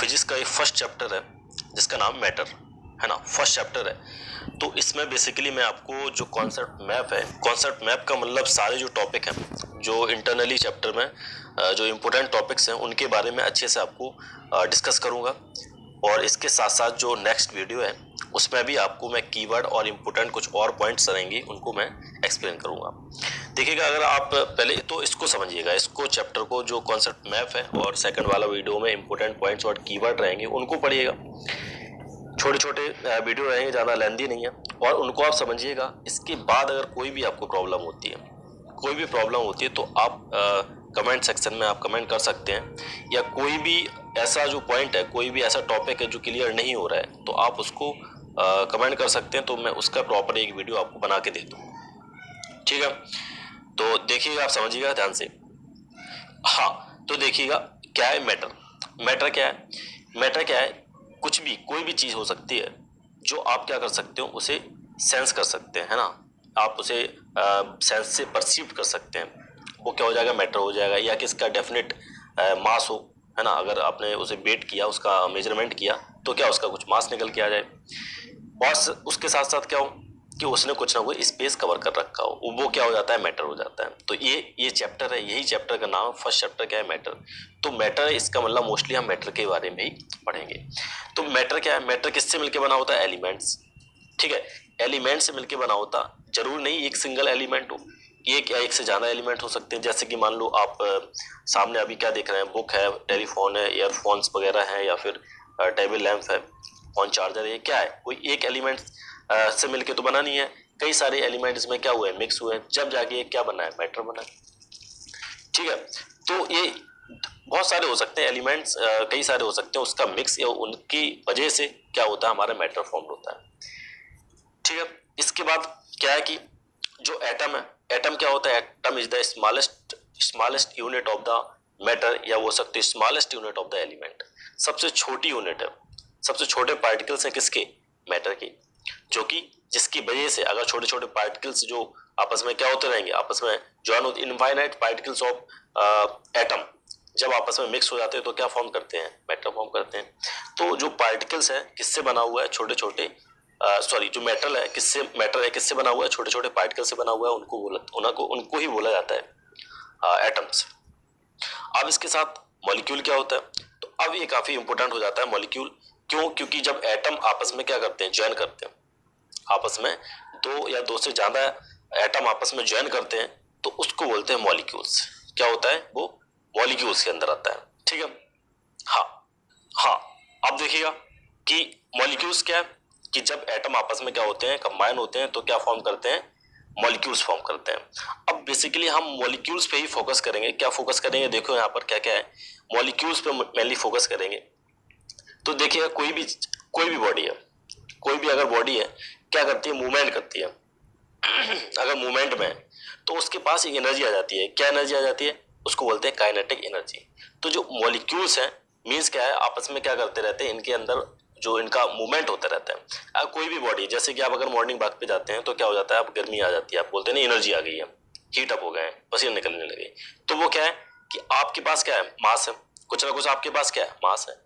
Physics का एक first chapter है जिसका नाम मैटर है ना, फर्स्ट चैप्टर है। तो इसमें बेसिकली मैं आपको जो कॉन्सेप्ट मैप है, कॉन्सेप्ट मैप का मतलब सारे जो टॉपिक हैं जो इंटरनली चैप्टर में जो इम्पोर्टेंट टॉपिक्स हैं उनके बारे में अच्छे से आपको डिस्कस करूंगा। और इसके साथ साथ जो नेक्स्ट वीडियो है उसमें भी आपको मैं कीवर्ड और इम्पोर्टेंट कुछ और पॉइंट्स रहेंगे उनको मैं एक्सप्लेन करूंगा। देखिएगा, अगर आप पहले तो इसको समझिएगा, इसको चैप्टर को जो कॉन्सेप्ट मैप है, और सेकंड वाला वीडियो में इंपॉर्टेंट पॉइंट्स और कीवर्ड रहेंगे उनको पढ़िएगा। छोटे छोटे वीडियो रहेंगे, ज़्यादा लेंथी नहीं है, और उनको आप समझिएगा। इसके बाद अगर कोई भी आपको प्रॉब्लम होती है, कोई भी प्रॉब्लम होती है तो आप कमेंट सेक्शन में आप कमेंट कर सकते हैं, या कोई भी ऐसा जो पॉइंट है, कोई भी ऐसा टॉपिक है जो क्लियर नहीं हो रहा है तो आप उसको कमेंट कर सकते हैं, तो मैं उसका प्रॉपर एक वीडियो आपको बना के दे दूँ। ठीक है, तो देखिएगा, आप समझिएगा ध्यान से। हाँ, तो देखिएगा क्या है मैटर। मैटर क्या है? मैटर क्या है? कुछ भी, कोई भी चीज हो सकती है जो आप क्या कर सकते हो, उसे सेंस कर सकते हैं, है ना। आप उसे सेंस से परसीव कर सकते हैं, वो क्या हो जाएगा, मैटर हो जाएगा। या कि इसका डेफिनेट मास हो, है ना। अगर आपने उसे वेट किया, उसका मेजरमेंट किया, तो क्या उसका कुछ मास निकल के आ जाए। और उसके साथ साथ क्या हो कि उसने कुछ ना कोई स्पेस कवर कर रखा हो, वो क्या हो जाता है, मैटर हो जाता है। तो ये चैप्टर है, यही चैप्टर का नाम, फर्स्ट चैप्टर क्या है, मैटर। तो मैटर है, इसका मतलब मोस्टली हम मैटर के बारे में ही पढ़ेंगे। तो मैटर क्या है? मैटर किससे मिलकर बना होता है? एलिमेंट्स। ठीक है, एलिमेंट से मिलकर बना होता, जरूर नहीं एक सिंगल एलिमेंट हो, एक या एक से ज्यादा एलिमेंट हो सकते हैं। जैसे कि मान लो आप सामने अभी क्या देख रहे हैं, बुक है, टेलीफोन है, ईयरफोन्स वगैरह है, या फिर टेबल लैंप है, फोन चार्जर है। क्या है? कोई एक एलिमेंट से मिलके तो बना नहीं है, कई सारे एलिमेंट इसमें क्या हुए, मिक्स हुए, जब जाके क्या बना है, मैटर बना है। ठीक है, तो ये बहुत सारे हो सकते हैं एलिमेंट्स, कई सारे हो सकते हैं, उसका मिक्स या उनकी वजह से क्या होता है, हमारा मैटर फॉर्म होता है। ठीक है, इसके बाद क्या है कि जो एटम है, एटम क्या होता है, atom is the smallest unit of the matter, या वो सकते smallest unit of the element. सबसे छोटी यूनिट है, सबसे छोटे पार्टिकल्स हैं किसके, मैटर के, जो कि जिसकी वजह से अगर छोटे छोटे पार्टिकल्स जो आपस में क्या होते रहेंगे, आपस में जॉइन होते, इनफाइनाइट पार्टिकल्स ऑफ एटम जब आपस में मिक्स हो जाते हैं तो क्या फॉर्म करते हैं, मैटर फॉर्म करते हैं। तो जो पार्टिकल्स है किससे बना हुआ है, छोटे छोटे सॉरी जो मेटल है किससे, मैटर है किससे बना हुआ है, छोटे छोटे पार्टिकल से बना हुआ है, उनको ही बोला जाता है एटम्स। अब इसके साथ मॉलिक्यूल क्या होता है, तो अब ये काफी इंपॉर्टेंट हो जाता है मॉलिक्यूल। क्यों? क्योंकि जब एटम आपस में क्या करते हैं, ज्वाइन करते हैं, आपस में दो या दो से ज्यादा एटम आपस में ज्वाइन करते हैं, तो उसको बोलते हैं मॉलिक्यूल्स। क्या होता है वो, मॉलिक्यूल्स के अंदर आता है। ठीक है, हाँ हाँ। अब देखिएगा कि मॉलिक्यूल्स क्या है, कि जब एटम आपस में क्या होते हैं, कंबाइन होते हैं, तो क्या फॉर्म करते हैं, मॉलिक्यूल्स फॉर्म करते हैं। अब बेसिकली हम मॉलिक्यूल्स पे ही फोकस करेंगे। क्या फोकस करेंगे, देखो यहाँ पर क्या क्या है, मॉलिक्यूल्स पे मेनली फोकस करेंगे। तो देखिएगा कोई भी बॉडी है, कोई भी अगर बॉडी है, क्या करती है, मूवमेंट करती है। अगर मूवमेंट में है तो उसके पास एक एनर्जी आ जाती है। क्या एनर्जी आ जाती है, उसको बोलते हैं काइनेटिक एनर्जी। तो जो मॉलिक्यूल्स हैं, मीन्स क्या है, आपस में क्या करते रहते हैं, इनके अंदर जो इनका मूवमेंट होता रहता है। अब कोई भी बॉडी, जैसे कि आप अगर मॉर्निंग वॉक पे जाते हैं तो क्या हो जाता है, आप गर्मी आ जाती है, आप बोलते हैं ना एनर्जी आ गई है, हीट अप हो गए हैं, पसीने निकलने लगे। तो वो क्या है कि आपके पास क्या है, मास है, कुछ ना कुछ आपके पास क्या है, मास है।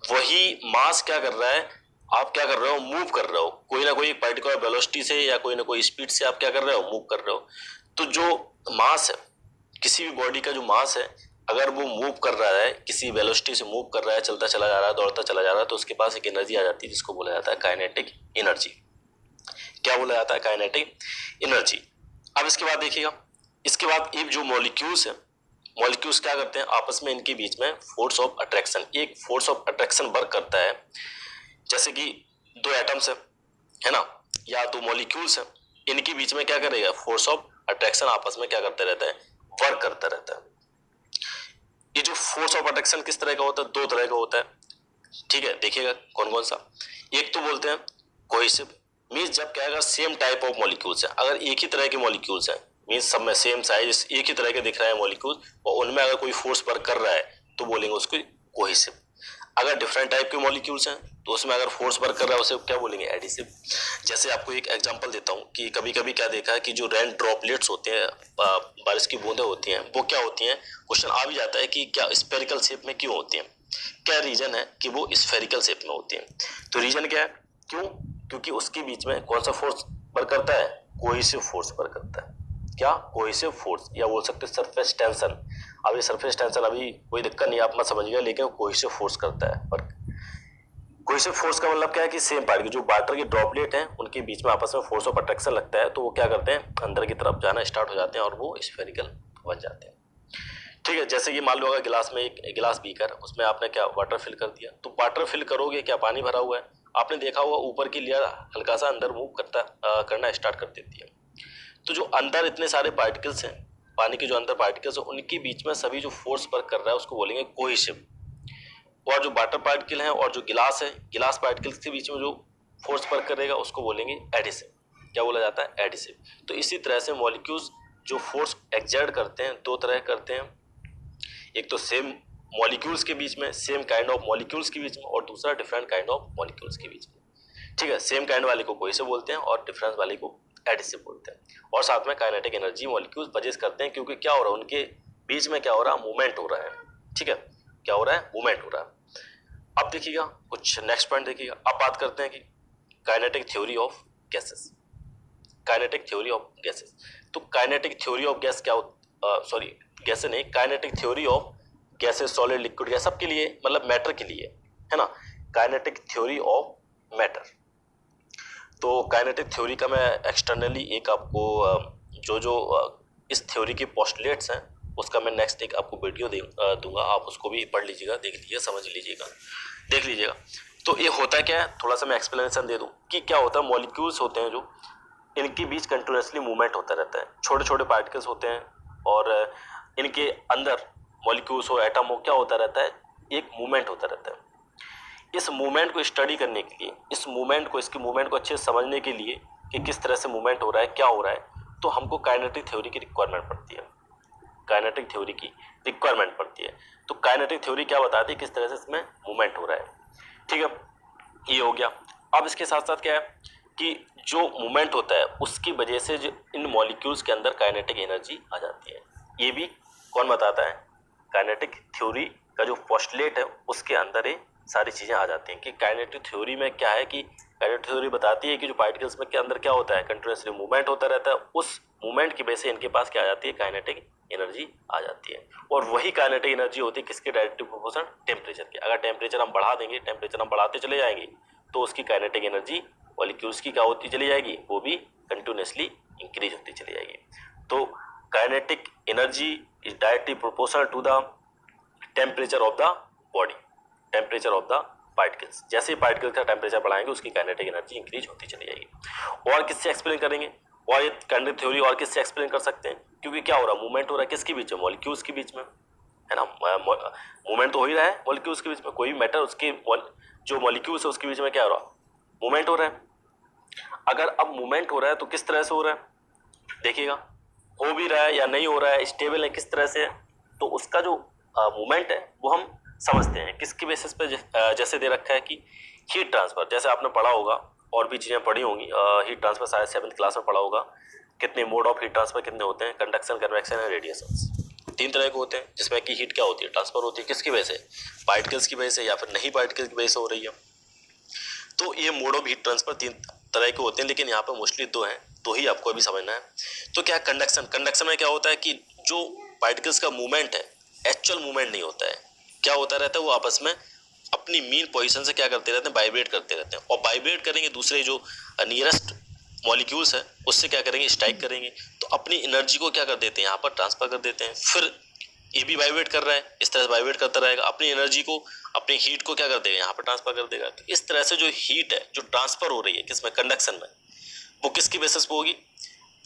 वही मास क्या कर रहा है, आप क्या कर रहे हो, मूव कर रहे हो, कोई ना कोई पर्टिकुलर वेलोसिटी से या कोई ना कोई स्पीड से आप क्या कर रहे हो, मूव कर रहे हो। तो जो मास है, किसी भी बॉडी का जो मास है, अगर वो मूव कर रहा है, किसी वेलोसिटी से मूव कर रहा है, चलता चला जा रहा है, दौड़ता चला जा रहा है, तो उसके पास एक एनर्जी आ जाती है जिसको बोला जाता है काइनेटिक एनर्जी। क्या बोला जाता है, काइनेटिक एनर्जी। अब इसके बाद देखिएगा, इसके बाद ये जो मॉलिक्यूल्स है, मॉलिक्यूल्स क्या करते हैं, आपस में इनके बीच में फोर्स ऑफ अट्रैक्शन, एक फोर्स ऑफ अट्रैक्शन वर्क करता है। जैसे कि दो एटम्स है ना, या दो मॉलिक्यूल्स है, इनके बीच में क्या करेगा, फोर्स ऑफ अट्रैक्शन आपस में क्या करते रहता है, वर्क करता रहता है। ये जो फोर्स ऑफ अट्रैक्शन किस तरह का होता है, दो तरह का होता है। ठीक है, देखिएगा कौन कौन सा। एक तो बोलते हैं कोहेसिव, मींस जब क्या है, सेम टाइप ऑफ मॉलिक्यूल्स है, अगर एक ही तरह के मॉलिक्यूल्स हैं, मींस सब में सेम साइज, एक ही तरह के दिख रहे हैं मॉलिक्यूल, और उनमें अगर कोई फोर्स वर्क कर रहा है तो बोलेंगे उसको कोहेसिव। अगर डिफरेंट टाइप के मॉलिक्यूल्स हैं तो उसमें अगर फोर्स वर्क कर रहा है उसे क्या बोलेंगे, एडिसिव। जैसे आपको एक एग्जांपल देता हूँ कि कभी कभी क्या देखा है कि जो रेन ड्रॉपलेट्स होते हैं, बारिश की बूंदें होती हैं, वो क्या होती हैं, क्वेश्चन आ भी जाता है कि क्या स्पेरिकल शेप में क्यों होती हैं। क्या रीजन है कि वो स्फेरिकल शेप में होती है। तो रीजन क्या है, क्यों, क्योंकि उसके बीच में कौन सा फोर्स वर्क करता है, कोहेसिव फोर्स वर्क करता है। क्या, कोहेसिव फोर्स, या बोल सकते हैं सरफेस टेंशन। अब ये सरफेस टेंशन अभी कोई दिक्कत नहीं, आप मत समझिएगा, लेकिन कोहेसिव फोर्स करता है वर्क। कोहेसिव फोर्स का मतलब क्या है कि सेम पार्टिकल जो वाटर के ड्रॉपलेट हैं उनके बीच में आपस में फोर्स ऑफ अट्रैक्शन लगता है, तो वो क्या करते हैं, अंदर की तरफ जाना स्टार्ट हो जाते हैं और वो स्फेरिकल बन जाते हैं। ठीक है, जैसे कि मान लो अगर गिलास में एक गिलास बीकर, उसमें आपने क्या वाटर फिल कर दिया, तो वाटर फिल करोगे, क्या पानी भरा हुआ है, आपने देखा हुआ ऊपर की लेयर हल्का सा अंदर मूव करना स्टार्ट कर देती है। तो जो अंदर इतने सारे पार्टिकल्स हैं, पानी के जो अंदर पार्टिकल्स हैं, उनके बीच में सभी जो फोर्स वर्क कर रहा है उसको बोलेंगे कोहेसिव। और जो वाटर पार्टिकल है और जो गिलास है, गिलास पार्टिकल्स के बीच में जो फोर्स वर्क करेगा उसको बोलेंगे एडिसिव। क्या बोला जाता है, एडिसिव। तो इसी तरह से मॉलिक्यूल्स जो फोर्स एक्सर्ट करते हैं दो तरह करते हैं, एक तो सेम मॉलिक्यूल्स के बीच में, सेम काइंड ऑफ मॉलिक्यूल्स के बीच में, और दूसरा डिफरेंट काइंड ऑफ मॉलिक्यूल्स के बीच में। ठीक है, सेम काइंड वाले को कोहेसिव बोलते हैं और डिफरेंस वाले को एडिसिव बोलते हैं। और साथ में काइनेटिक एनर्जी मॉलिक्यूल्स पजेस करते हैं, क्योंकि क्या हो रहा है उनके बीच में, क्या हो रहा है, मूवमेंट हो रहा है। ठीक है, क्या हो रहा है, मूवमेंट हो रहा है। अब देखिएगा कुछ नेक्स्ट पॉइंट देखिएगा। अब बात करते हैं कि kinetic theory of gases. Kinetic theory of gases, तो काइनेटिक थ्योरी ऑफ गैस क्या सॉरी गैसे नहीं, kinetic theory of gases, solid, liquid, gas सबके लिए, मतलब मैटर के लिए है ना। काइनेटिक थ्योरी ऑफ मैटर, तो काइनेटिक थ्योरी का मैं एक्सटर्नली एक आपको इस थ्योरी के पोस्टुलेट्स हैं उसका मैं नेक्स्ट एक आपको वीडियो दूंगा, आप उसको भी पढ़ लीजिएगा, देख लीजिएगा, समझ लीजिएगा, देख लीजिएगा। तो ये होता क्या है, थोड़ा सा मैं एक्सप्लेनेशन दे दूं कि क्या होता है। मॉलिक्यूल्स होते हैं जो, इनके बीच कंटिन्यूसली मूवमेंट होता रहता है, छोटे छोटे पार्टिकल्स होते हैं और इनके अंदर मॉलिक्यूल्स हो, एटम हो, क्या होता रहता है, एक मूवमेंट होता रहता है। इस मूवमेंट को स्टडी करने के लिए, इस मूवमेंट को, इसकी मूवमेंट को अच्छे से समझने के लिए कि किस तरह से मूवमेंट हो रहा है, क्या हो रहा है, तो हमको काइनेटिक थ्योरी की रिक्वायरमेंट पड़ती है। काइनेटिक थ्योरी की रिक्वायरमेंट पड़ती है। तो काइनेटिक थ्योरी क्या बताती है, किस तरह से इसमें मूवमेंट हो रहा है। ठीक है, ये हो गया। अब इसके साथ साथ क्या है कि जो मूवमेंट होता है उसकी वजह से जो इन मॉलिक्यूल्स के अंदर काइनेटिक एनर्जी आ जाती है। ये भी कौन बताता है, काइनेटिक थ्योरी का जो पोस्टुलेट है उसके अंदर ये सारी चीजें आ जाती हैं कि काइनेटिक थ्योरी में क्या है कि काइनेटिक थ्योरी बताती है कि जो पार्टिकल्स में के अंदर क्या होता है, कंटिन्यूसली मूवमेंट होता रहता है, उस मूवमेंट की वजह से इनके पास क्या आ जाती है, काइनेटिक एनर्जी आ जाती है। और वही काइनेटिक एनर्जी होती है किसके डायरेक्टली प्रोपोर्शनल, टेम्परेचर के। अगर टेम्परेचर हम बढ़ा देंगे, टेम्परेचर हम बढ़ाते चले जाएंगे, तो उसकी काइनेटिक एनर्जी मॉलिक्यूल्स की क्या होती चली जाएगी, वो भी कंटिन्यूसली इंक्रीज होती चली जाएगी। तो kinetic energy is directly proportional to the temperature of the body, temperature of the particles. जैसे ही पार्टिकल का टेम्परेचर बढ़ाएंगे उसकी काइनेटिक एनर्जी इंक्रीज होती चली जाएगी। और किससे एक्सप्लेन करेंगे, और ये काइनेटिक थ्योरी और किससे एक्सप्लेन कर सकते हैं, क्योंकि क्या हो रहा है, मूवमेंट हो रहा है किसके बीच में, मॉलिक्यूल्स के बीच में, है ना। मूवमेंट तो हो ही रहा है मॉलिक्यूल्स के बीच में, कोई मैटर उसके जो मॉलिक्यूल्स है उसके बीच में क्या हो रहा है, मूवमेंट हो रहा है। अगर अब मूवमेंट हो रहा है तो किस तरह से हो रहा है, देखिएगा, हो भी रहा है या नहीं हो रहा है, स्टेबल है किस तरह से है, तो उसका जो मूवमेंट है वो हम समझते हैं किसकी बेसिस पे। जैसे दे रखा है कि हीट ट्रांसफर, जैसे आपने पढ़ा होगा और भी चीजें पढ़ी होंगी, हीट ट्रांसफर शायद 7th क्लास में पढ़ा होगा, कितने मोड ऑफ हीट ट्रांसफर कितने होते हैं, कंडक्शन, कन्वेक्शन एंड रेडिएशन। 3 तरह के होते हैं जिसमें कि हीट क्या होती है, ट्रांसफर होती है किसकी वजह से, पार्टिकल्स की वजह से या फिर नहीं पार्टिकल्स की वजह से हो रही है। तो ये मोड ऑफ हीट ट्रांसफर 3 तरह के होते हैं, लेकिन यहाँ पे मोस्टली 2 हैं, 2 ही आपको अभी समझना है। तो क्या कंडक्शन, कंडक्शन में क्या होता है कि जो पार्टिकल्स का मूवमेंट है एक्चुअल मूवमेंट नहीं होता है, क्या होता रहता है, वो आपस में अपनी मीन पोजीशन से क्या करते रहते हैं, वाइब्रेट करते रहते हैं, और वाइब्रेट करेंगे दूसरे जो नियरेस्ट मॉलिक्यूल्स है उससे क्या करेंगे, स्ट्राइक करेंगे, तो अपनी एनर्जी को क्या कर देते हैं, यहाँ पर ट्रांसफर कर देते हैं। फिर ये भी वाइब्रेट कर रहा है, इस तरह से वाइब्रेट करता रहेगा, अपनी एनर्जी को, अपनी हीट को क्या कर देगा, यहाँ पर ट्रांसफर कर देगा। तो इस तरह से जो हीट है जो ट्रांसफर हो रही है किसमें, कंडक्शन में, वो किसकी बेसिस पे होगी,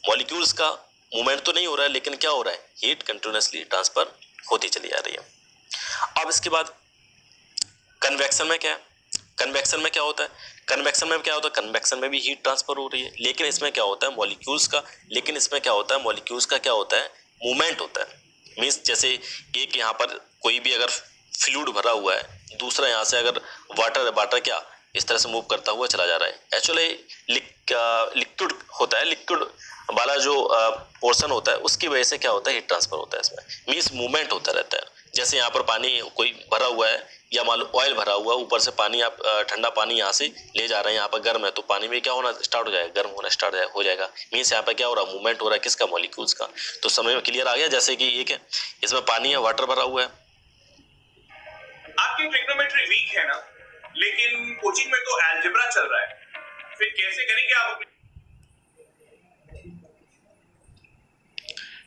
मॉलिक्यूल्स का मूवमेंट तो नहीं हो रहा है, लेकिन क्या हो रहा है, हीट कंटिन्यूसली ट्रांसफर होती चली जा रही है। अब इसके बाद कन्वेक्शन में क्या है, कन्वेक्शन में क्या होता है, कन्वेक्शन में क्या होता है, कन्वेक्शन में भी हीट ट्रांसफर हो रही है, लेकिन इसमें क्या होता है मॉलिक्यूल्स का, लेकिन इसमें क्या होता है मॉलिक्यूल्स का क्या होता है, मूवमेंट होता है। मीन्स जैसे एक यहाँ पर कोई भी अगर फ्लूइड भरा हुआ है, दूसरा यहाँ से अगर वाटर है, वाटर क्या इस तरह से मूव करता हुआ चला जा रहा है। एक्चुअली लिक्विड होता है, लिक्विड वाला जो पोर्शन होता है उसकी वजह से क्या होता है, हीट ट्रांसफर होता है इसमें, मीन्स मूवमेंट होता रहता है। जैसे यहाँ पर पानी कोई भरा हुआ है या मान लो ऑयल भरा हुआ है, ऊपर से पानी आप ठंडा पानी यहाँ से ले जा रहे हैं, यहाँ पर गर्म है तो पानी में क्या होना स्टार्ट हो जाएगा, गर्म होना स्टार्ट हो जाएगा। मीन्स यहाँ पर क्या हो रहा है, मूवमेंट हो रहा है किसका, मॉलिक्यूल्स का। तो समझ में क्लियर आ गया। जैसे कि एक है, इसमें पानी है, वाटर भरा हुआ है। आपकी ट्रिग्नोमेट्री वीक है ना, लेकिन कोचिंग में तो अलजेब्रा चल रहा है, फिर कैसे करेंगे आप?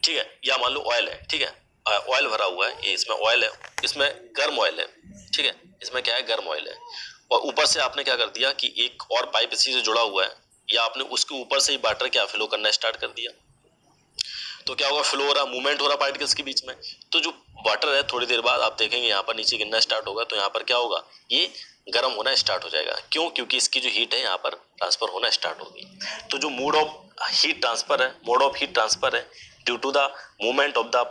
ठीक है, या मान लो ऑयल है, ठीक है, ऑयल भरा हुआ है, ये इसमें ऑयल है, इसमें गर्म ऑयल है, ठीक है, इसमें क्या है, गर्म ऑयल है। और ऊपर से आपने क्या कर दिया कि एक और पाइप इसी से जुड़ा हुआ है, या आपने उसके ऊपर से ही वाटर क्या फ्लो करना स्टार्ट कर दिया, तो क्या होगा, फ्लो हो रहा, मूवमेंट हो रहा पार्टिकल्स के बीच में। तो जो वाटर है थोड़ी देर बाद आप देखेंगे यहाँ पर नीचे गिरना स्टार्ट होगा, तो यहाँ पर क्या होगा, ये गर्म होना स्टार्ट हो जाएगा। क्यों? क्योंकि इसकी जो हीट है यहाँ पर ट्रांसफर होना स्टार्ट होगी। तो जो मोड ऑफ हीट ट्रांसफर है, मोड ऑफ हीट ट्रांसफर है due to the movement of the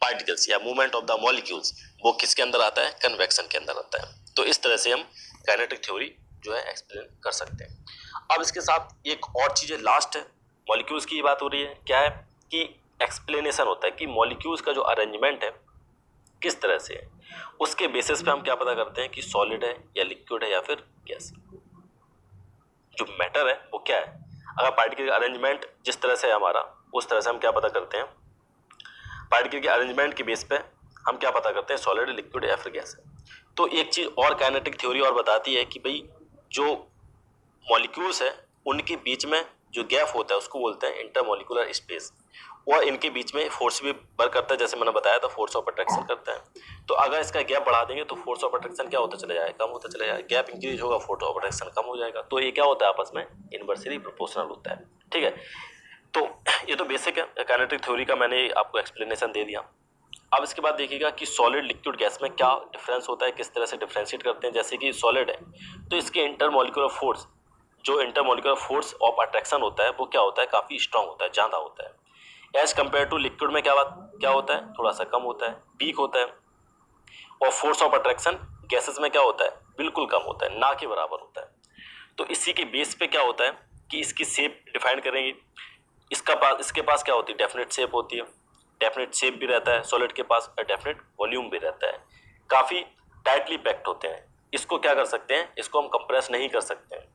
particles या मूवमेंट ऑफ द मॉलिक्यूल्स, वो किसके अंदर आता है, कन्वेक्शन के अंदर आता है। तो इस तरह से हम काइनेटिक थ्योरी जो है एक्सप्लेन कर सकते हैं। अब इसके साथ एक और चीज है, लास्ट है, मॉलिक्यूल्स की बात हो रही है, क्या है कि एक्सप्लेनेशन होता है कि मॉलिक्यूल्स का जो अरेंजमेंट है किस तरह से है, उसके बेसिस पे हम क्या पता करते हैं कि सॉलिड है या लिक्विड है या फिर गैस। जो मैटर है वो क्या है, अगर पार्टिकल का अरेंजमेंट जिस तरह से है हमारा, उस तरह से हम क्या पता करते हैं, पार्टिकल के अरेंजमेंट के बेस पे हम क्या पता करते हैं, सॉलिड, लिक्विड या फिर गैस है। तो एक चीज और काइनेटिक थ्योरी और बताती है कि भाई जो मॉलिक्यूल्स है उनके बीच में जो गैप होता है उसको बोलते हैं इंटरमॉलिक्यूलर स्पेस, और इनके बीच में फोर्स भी वर्क करता है, जैसे मैंने बताया था फोर्स ऑफ अट्रैक्शन करता है। तो अगर इसका गैप बढ़ा देंगे तो फोर्स ऑफ अट्रैक्शन क्या होता चला जाएगा, कम होता चला जाएगा, गैप इंक्रीज होगा, फोर्स ऑफ अट्रैक्शन कम हो जाएगा। तो ये क्या होता है, आपस में इनवर्सली प्रोपोर्शनल होता है, ठीक है। तो ये तो बेसिक है काइनेटिक थ्योरी का, मैंने आपको एक्सप्लेनेशन दे दिया। अब इसके बाद देखिएगा कि सॉलिड, लिक्विड, गैस में क्या डिफरेंस होता है, किस तरह से डिफ्रेंशिएट करते हैं। जैसे कि सॉलिड है तो इसके इंटरमॉलिक्यूलर फोर्स, जो इंटरमॉलिक्यूलर फोर्स ऑफ अट्रैक्शन होता है वो क्या होता है, काफी स्ट्रांग होता है, ज्यादा होता है। एज कंपेयर टू लिक्विड में क्या होता है, थोड़ा सा कम होता है, वीक होता है। और फोर्स ऑफ अट्रैक्शन गैसेस में क्या होता है, बिल्कुल कम होता है, ना के बराबर होता है। तो इसी के बेस पे क्या होता है कि इसकी शेप डिफाइन करेंगे। इसके पास क्या होती है, डेफिनेट शेप होती है, डेफिनेट शेप भी रहता है, सॉलिड के पास डेफिनेट वॉल्यूम भी रहता है, काफी टाइटली पैक्ड होते हैं। इसको क्या कर सकते हैं, इसको हम कंप्रेस नहीं कर सकते हैं।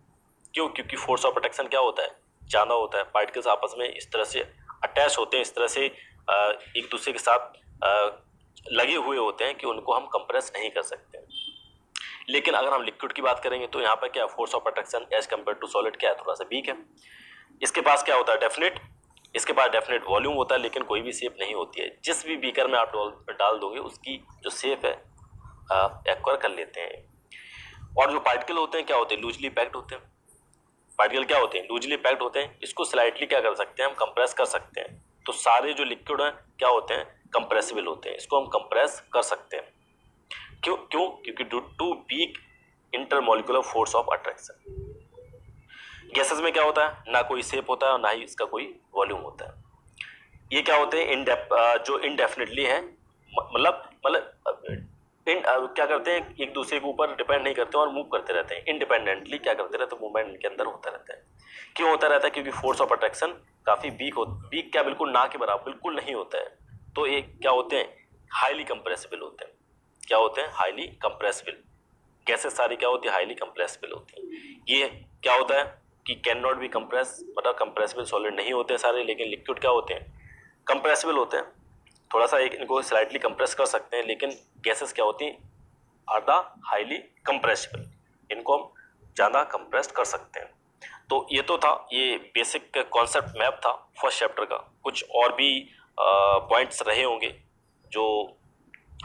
क्यों? क्योंकि फोर्स ऑफ अट्रैक्शन क्या होता है, ज्यादा होता है, पार्टिकल्स आपस में इस तरह से अटैच होते हैं, इस तरह से एक दूसरे के साथ लगे हुए होते हैं कि उनको हम कंप्रेस नहीं कर सकते। लेकिन अगर हम लिक्विड की बात करेंगे तो यहाँ पर क्या, force of attraction as compare to solid क्या है, थोड़ा सा वीक है। इसके पास क्या होता है, डेफिनेट, इसके पास डेफिनेट वॉल्यूम होता है, लेकिन कोई भी शेप नहीं होती है। जिस भी बीकर में आप डाल दोगे उसकी जो शेप है एक्वायर कर लेते हैं। और जो पार्टिकल होते हैं क्या होते हैं, लूजली पैक्ड होते हैं। पार्टिकल क्या होते हैं, लूजली पैक्ड होते हैं। इसको स्लाइटली क्या कर सकते हैं, हम कंप्रेस कर सकते हैं। तो सारे जो लिक्विड हैं क्या होते हैं, कंप्रेसिबल होते हैं, इसको हम कंप्रेस कर सकते हैं। क्यों? क्योंकि due to weak intermolecular force of attraction. Gases में क्या होता है, ना कोई शेप होता है और ना ही इसका कोई वॉल्यूम होता है। ये क्या होते हैं, जो इनडेफिनेटली है, मतलब क्या करते हैं, एक दूसरे के ऊपर डिपेंड नहीं करते और मूव करते रहते हैं इंडिपेंडेंटली, क्या करते रहते हैं, मूवमेंट इनके अंदर होता रहता है। क्यों होता रहता है, क्योंकि फोर्स ऑफ अट्रैक्शन काफी वीक क्या, बिल्कुल ना के बराबर, बिल्कुल नहीं होता है। तो ये क्या होते हैं, हाईली कंप्रेसिबल होते हैं। क्या होते हैं, हाईली कंप्रेसिबल। गैसेस सारी क्या होती है, हाईली कंप्रेसिबल होती है। ये क्या होता है कि कैन नॉट बी कंप्रेस, मतलब कंप्रेसिबल सॉलिड नहीं होते सारे, लेकिन लिक्विड क्या होते हैं, कंप्रेसिबल होते हैं। थोड़ा सा इनको स्लाइटली कंप्रेस कर सकते हैं, लेकिन गैसेस क्या होती हैं, आर द हाईली कंप्रेसिबल, इनको हम ज़्यादा कंप्रेस कर सकते हैं। तो ये तो था, ये बेसिक कॉन्सेप्ट मैप था फर्स्ट चैप्टर का। कुछ और भी पॉइंट्स रहे होंगे जो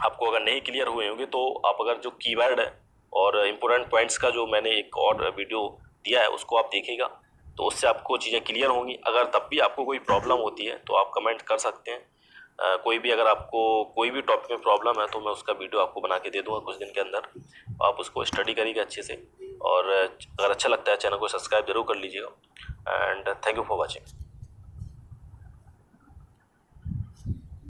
आपको अगर नहीं क्लियर हुए होंगे, तो आप अगर जो कीवर्ड है और इम्पोर्टेंट पॉइंट्स का जो मैंने एक और वीडियो दिया है उसको आप देखिएगा, तो उससे आपको चीज़ें क्लियर होंगी। अगर तब भी आपको कोई प्रॉब्लम होती है तो आप कमेंट कर सकते हैं। कोई भी अगर आपको कोई भी टॉपिक में प्रॉब्लम है तो मैं उसका वीडियो आपको बना के दे दूंगा कुछ दिन के अंदर, आप उसको स्टडी करिएगा अच्छे से। और अगर अच्छा लगता है चैनल को सब्सक्राइब जरूर कर लीजिएगा। And thank you for watching.